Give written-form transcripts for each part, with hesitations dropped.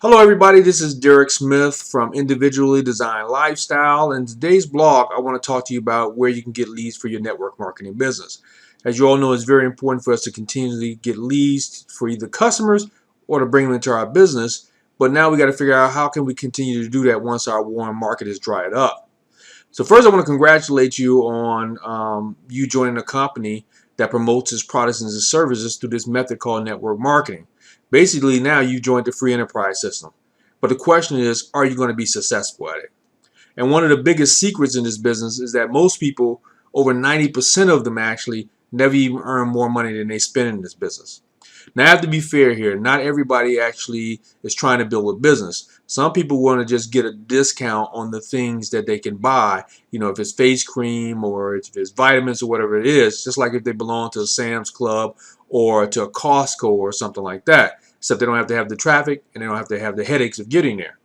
Hello everybody, this is Derek Smith from Individually Designed Lifestyle. In today's blog, I want to talk to you about where you can get leads for your network marketing business. As you all know, it's very important for us to continually get leads for either customers or to bring them into our business. But now we got to figure out how can we continue to do that once our warm market is dried up. So first, I want to congratulate you on you joining a company that promotes its products and its services through this method called network marketing. Basically, now you joined the free enterprise system. But the question is, are you going to be successful at it? And one of the biggest secrets in this business is that most people, over 90% of them actually, never even earn more money than they spend in this business. Now, I have to be fair here. Not everybody actually is trying to build a business. Some people want to just get a discount on the things that they can buy. You know, if it's face cream or if it's vitamins or whatever it is, just like if they belong to a Sam's Club or to a Costco or something like that. Except they don't have to have the traffic and they don't have to have the headaches of getting there.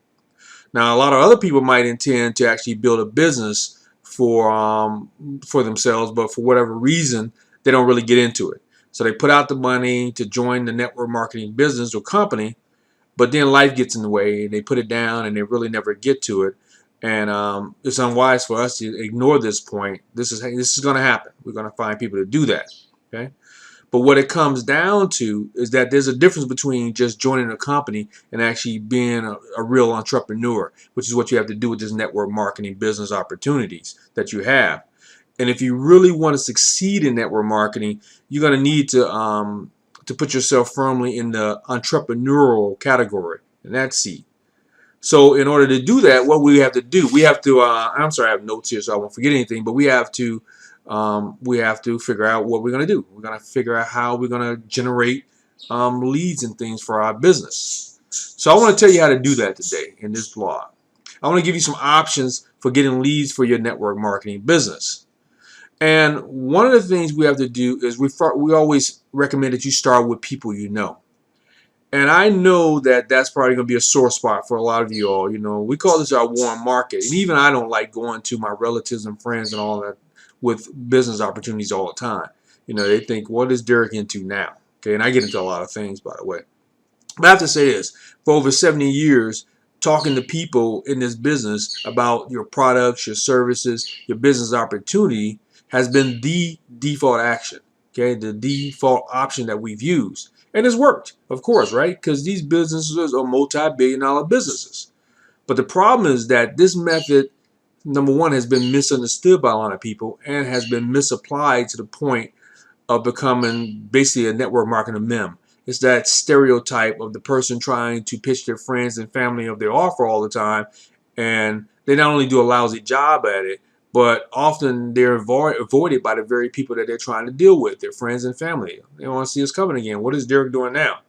Now, a lot of other people might intend to actually build a business for themselves, but for whatever reason, they don't really get into it. So they put out the money to join the network marketing business or company, but then life gets in the way and they put it down and they really never get to it. And it's unwise for us to ignore this point. This is going to happen. We're going to find people to do that. Okay. But what it comes down to is that there's a difference between just joining a company and actually being a real entrepreneur, which is what you have to do with this network marketing business opportunities that you have. And if you really want to succeed in network marketing, you're going to need to put yourself firmly in the entrepreneurial category in that seat. So in order to do that, what we have to do, we have to. I'm sorry, I have notes here, so I won't forget anything. But we have to figure out what we're going to do. We're going to figure out how we're going to generate leads and things for our business. So I want to tell you how to do that today in this blog. I want to give you some options for getting leads for your network marketing business. And one of the things we have to do is we always recommend that you start with people you know. And I know that that's probably going to be a sore spot for a lot of you all. You know, we call this our warm market. And even I don't like going to my relatives and friends and all that with business opportunities all the time. You know, they think, what is Derek into now? Okay, and I get into a lot of things, by the way. But I have to say this, for over 70 years, talking to people in this business about your products, your services, your business opportunity has been the default action, okay, the default option that we've used. And it's worked, of course, right? Because these businesses are multi-billion-dollar businesses. But the problem is that this method, number one, has been misunderstood by a lot of people and has been misapplied to the point of becoming basically a network marketing meme. It's that stereotype of the person trying to pitch their friends and family of their offer all the time, and they not only do a lousy job at it, but often they're avoided by the very people that they're trying to deal with, their friends and family. They don't want to see us coming again. What is Derek doing now?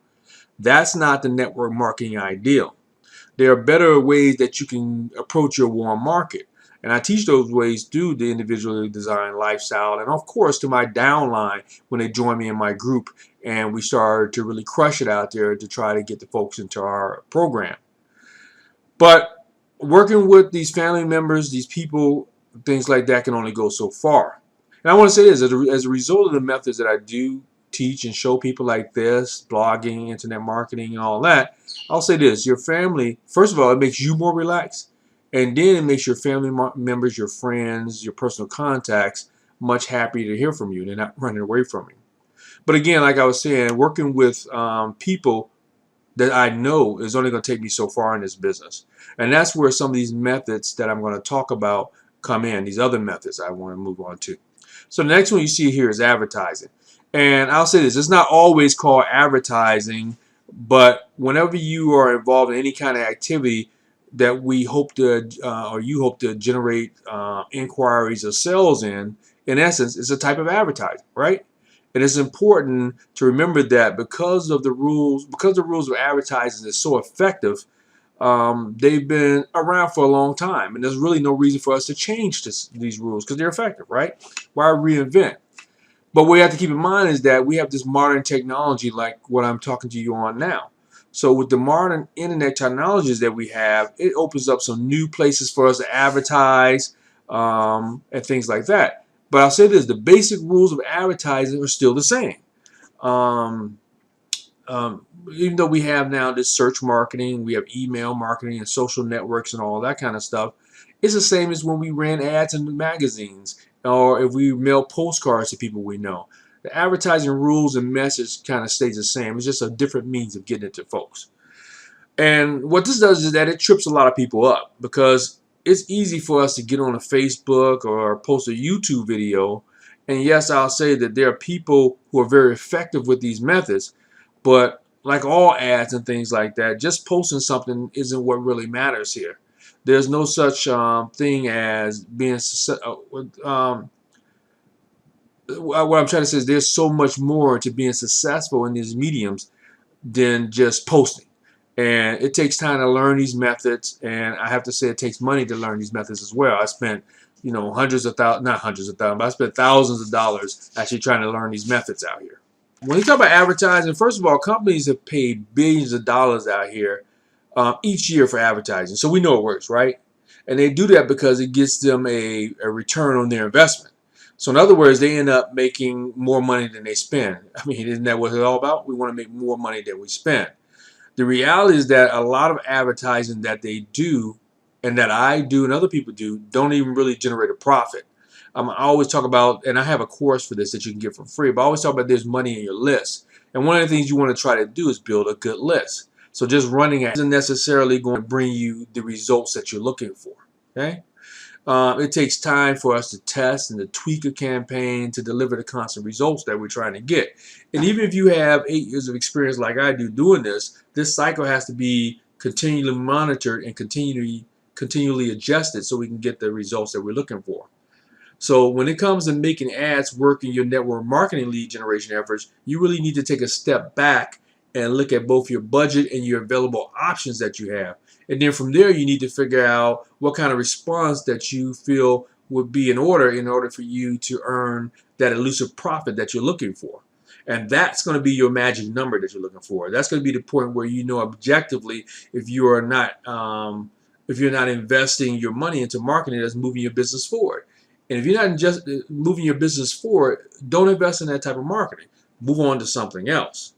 That's not the network marketing ideal. There are better ways that you can approach your warm market. And I teach those ways through the individually designed lifestyle and, of course, to my downline when they join me in my group and we start to really crush it out there to try to get the folks into our program. But working with these family members, these people, things like that can only go so far. And I want to say this, as a result of the methods that I do teach and show people like this, blogging, internet marketing, and all that, I'll say this, your family, first of all, it makes you more relaxed. And then it makes your family members, your friends, your personal contacts much happier to hear from you. They're not running away from you. But again, like I was saying, working with people that I know is only going to take me so far in this business. And that's where some of these methods that I'm going to talk about come in, these other methods I want to move on to. So the next one you see here is advertising. And I'll say this, it's not always called advertising, but whenever you are involved in any kind of activity that we hope to, or you hope to generate inquiries or sales in essence, it's a type of advertising, right? And it's important to remember that because the rules of advertising is so effective, they've been around for a long time, and there's really no reason for us to change these rules because they're effective, right? Why reinvent? But what we have to keep in mind is that we have this modern technology like what I'm talking to you on now. So with the modern internet technologies that we have, it opens up some new places for us to advertise and things like that. But I'll say this, the basic rules of advertising are still the same. Um, even though we have now this search marketing, we have email marketing and social networks and all that kind of stuff, it's the same as when we ran ads in the magazines or if we mail postcards to people we know. The advertising rules and message kind of stays the same. It's just a different means of getting it to folks. And what this does is that it trips a lot of people up because it's easy for us to get on a Facebook or post a YouTube video. And yes, I'll say that there are people who are very effective with these methods, but like all ads and things like that, just posting something isn't what really matters here. There's no such thing as being what I'm trying to say is there's so much more to being successful in these mediums than just posting. And it takes time to learn these methods, and I have to say it takes money to learn these methods as well. I spent, hundreds of thousands, not hundreds of thousands, but I spent thousands of dollars actually trying to learn these methods out here. When you talk about advertising, first of all, companies have paid billions of dollars out here each year for advertising. So we know it works, right? And they do that because it gets them a return on their investment. So in other words, they end up making more money than they spend. I mean, isn't that what it's all about? We want to make more money than we spend. The reality is that a lot of advertising that they do and that I do and other people do don't even really generate a profit. I always talk about, and I have a course for this that you can get for free, but I always talk about there's money in your list. And one of the things you want to try to do is build a good list. So just running it isn't necessarily going to bring you the results that you're looking for. Okay? It takes time for us to test and to tweak a campaign to deliver the constant results that we're trying to get. And even if you have 8 years of experience like I do doing this cycle has to be continually monitored and continually adjusted so we can get the results that we're looking for. So when it comes to making ads work in your network marketing lead generation efforts, you really need to take a step back and look at both your budget and your available options that you have. And then from there, you need to figure out what kind of response that you feel would be in order for you to earn that elusive profit that you're looking for. And that's going to be your magic number that you're looking for. That's going to be the point where you know objectively if you are not if you're not investing your money into marketing that's moving your business forward. And if you're not just moving your business forward, don't invest in that type of marketing. Move on to something else.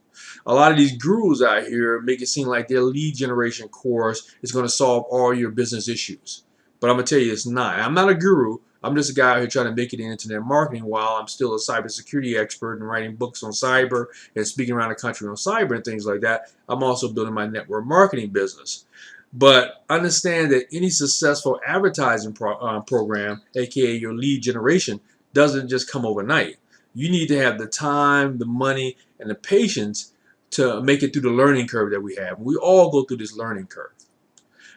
A lot of these gurus out here make it seem like their lead generation course is going to solve all your business issues. But I'm going to tell you it's not. I'm not a guru. I'm just a guy out here trying to make it in internet marketing while I'm still a cybersecurity expert and writing books on cyber and speaking around the country on cyber and things like that. I'm also building my network marketing business. But understand that any successful advertising program, aka your lead generation, doesn't just come overnight. You need to have the time, the money, and the patience to make it through the learning curve that we have. We all go through this learning curve.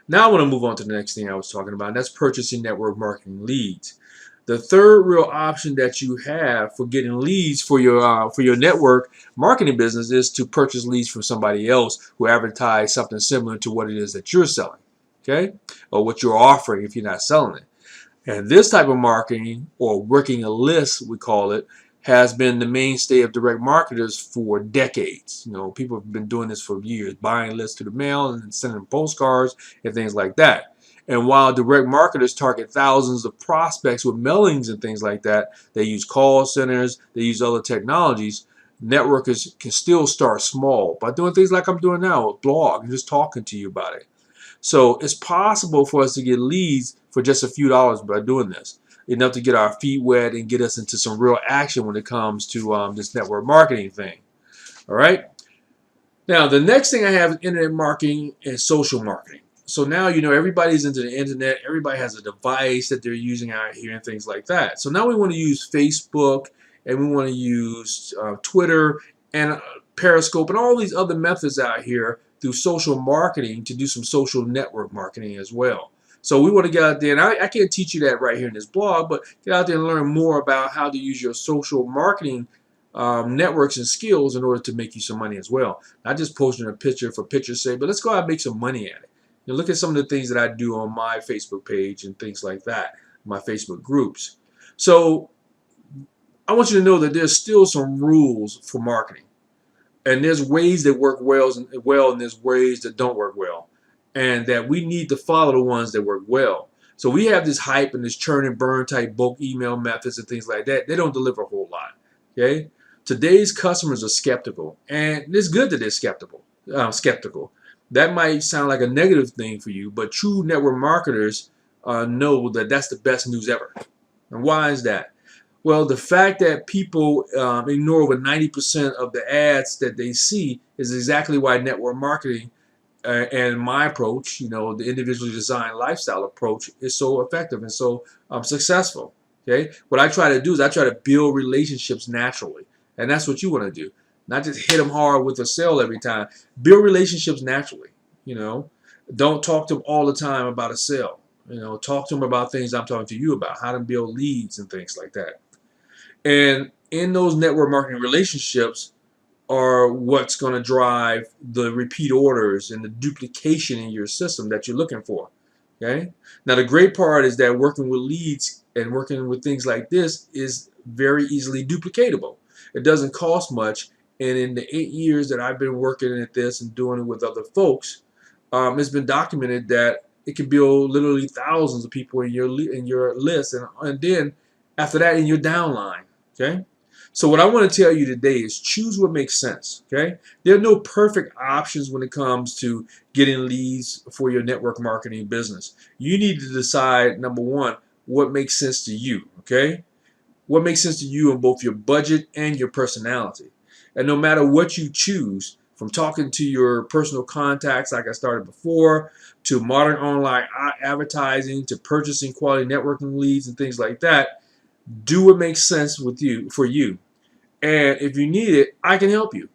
Now I want to move on to the next thing I was talking about, and that's purchasing network marketing leads. The third real option that you have for getting leads for your network marketing business is to purchase leads from somebody else who advertise something similar to what it is that you're selling, okay, or what you're offering if you're not selling it. And this type of marketing, or working a list, we call it, has been the mainstay of direct marketers for decades. People have been doing this for years, buying lists to the mail and sending postcards and things like that. And while direct marketers target thousands of prospects with mailings and things like that, they use call centers, they use other technologies. Networkers can still start small by doing things like I'm doing now, a blog, and just talking to you about it. So it's possible for us to get leads for just a few dollars by doing this, enough to get our feet wet and get us into some real action when it comes to this network marketing thing. All right. Now, the next thing I have is internet marketing and social marketing. So now, everybody's into the internet. Everybody has a device that they're using out here and things like that. So now we want to use Facebook and we want to use Twitter and Periscope and all these other methods out here through social marketing to do some social network marketing as well. So we want to get out there, and I can't teach you that right here in this blog, but get out there and learn more about how to use your social marketing networks and skills in order to make you some money as well. Not just posting a picture for picture's sake, but let's go out and make some money at it. Look at some of the things that I do on my Facebook page and things like that, my Facebook groups. So I want you to know that there's still some rules for marketing. And there's ways that work well and there's ways that don't work well. And that we need to follow the ones that work well. So we have this hype and this churn and burn type bulk email methods and things like that. They don't deliver a whole lot. Okay? Today's customers are skeptical. And it's good that they're skeptical. skeptical. That might sound like a negative thing for you, but true network marketers know that that's the best news ever. And why is that? Well, the fact that people ignore over 90% of the ads that they see is exactly why network marketing and my approach, the individually designed lifestyle approach, is so effective and so successful. Okay, what I try to do is I try to build relationships naturally, and that's what you want to do. Not just hit them hard with a sale every time. Build relationships naturally. You know, don't talk to them all the time about a sale. Talk to them about things I'm talking to you about, how to build leads and things like that. And in those network marketing relationships, are what's going to drive the repeat orders and the duplication in your system that you're looking for. Okay. Now the great part is that working with leads and working with things like this is very easily duplicatable. It doesn't cost much, and in the 8 years that I've been working at this and doing it with other folks, it's been documented that it can build literally thousands of people in your list, and then after that in your downline. Okay. So what I want to tell you today is choose what makes sense. Okay. There are no perfect options when it comes to getting leads for your network marketing business. You need to decide, number one, what makes sense to you. Okay. What makes sense to you in both your budget and your personality. And no matter what you choose, from talking to your personal contacts like I started before, to modern online advertising, to purchasing quality networking leads and things like that, do what makes sense with you for you. And if you need it, I can help you.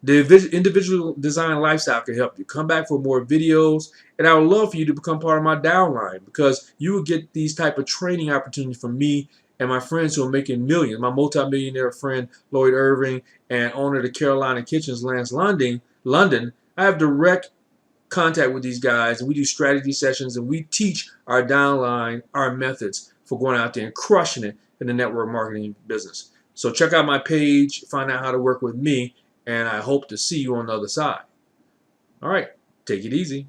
The individual design lifestyle can help you. Come back for more videos, and I would love for you to become part of my downline, because you will get these type of training opportunities from me and my friends who are making millions. My multimillionaire friend Lloyd Irving and owner of the Carolina Kitchens, Lance London. I have direct contact with these guys, and we do strategy sessions, and we teach our downline our methods for going out there and crushing it in the network marketing business. So check out my page, find out how to work with me, and I hope to see you on the other side. All right, take it easy.